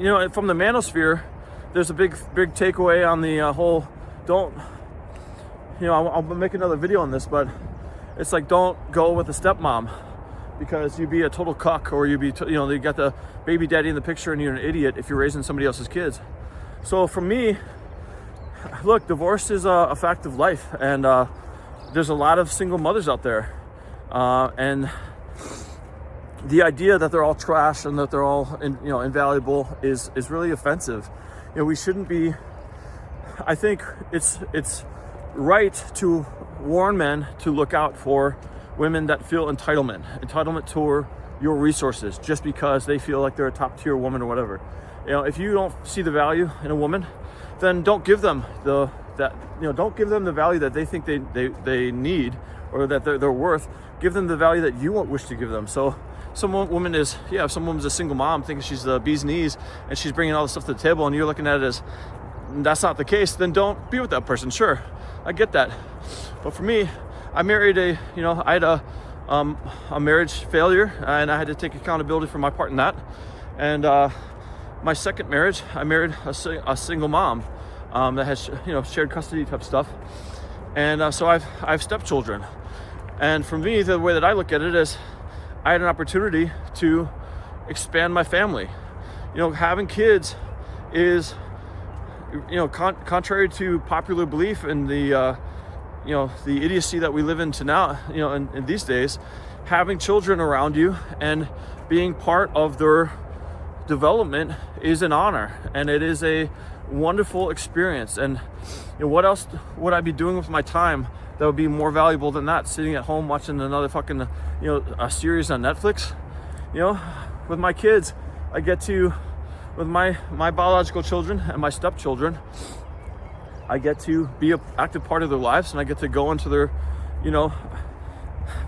you know, from the Manosphere, there's a big takeaway on the whole, don't, you know, I'll make another video on this, but it's like, don't go with a stepmom because you'd be a total cuck, or you'd be, you know, you got the baby daddy in the picture and you're an idiot if you're raising somebody else's kids. So for me, look, divorce is a fact of life, and there's a lot of single mothers out there, and the idea that they're all trash and that they're all, invaluable is really offensive. You know, we shouldn't be. I think it's right to warn men to look out for women that feel entitlement to your resources just because they feel like they're a top tier woman or whatever. You know, if you don't see the value in a woman, then don't give them don't give them the value that they think they need, or that they're worth. Give them the value that you won't wish to give them. So if some woman's a single mom thinking she's the bee's knees and she's bringing all this stuff to the table, and you're looking at it as that's not the case, then don't be with that person. Sure, I get that. But for me, I married I had a marriage failure, and I had to take accountability for my part in that. And my second marriage, I married a single mom that has shared custody type stuff, and so I've stepchildren. And for me, the way that I look at it is, I had an opportunity to expand my family. You know, having kids is, contrary to popular belief and the idiocy that we live into now, in these days, having children around you and being part of their development is an honor, and it is a wonderful experience. And what else would I be doing with my time that would be more valuable than that? Sitting at home watching another fucking a series on Netflix. With my kids, I get to, with my biological children and my stepchildren, I get to be an active part of their lives, and I get to go into their,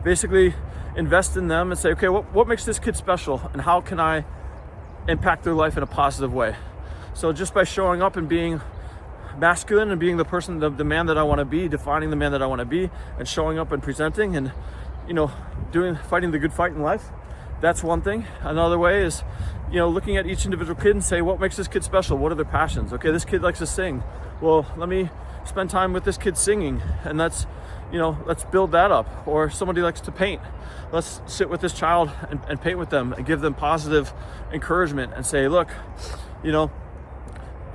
basically invest in them and say, okay, what makes this kid special, and how can I impact their life in a positive way? So just by showing up and being masculine and being the person, the man that I want to be, defining the man that I want to be, and showing up and presenting and, fighting the good fight in life, that's one thing. Another way is, looking at each individual kid and say, what makes this kid special? What are their passions? Okay, this kid likes to sing. Well, let me spend time with this kid singing, and let's build that up. Or somebody likes to paint. Let's sit with this child and paint with them and give them positive encouragement and say, look,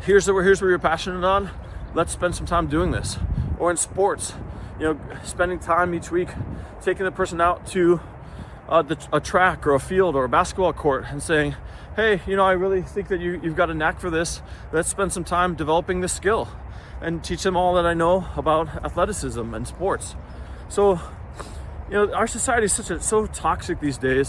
here's where you're passionate on. Let's spend some time doing this. Or in sports, spending time each week, taking the person out to a track or a field or a basketball court and saying, hey, I really think that you've got a knack for this. Let's spend some time developing this skill and teach them all that I know about athleticism and sports. So, our society is so toxic these days.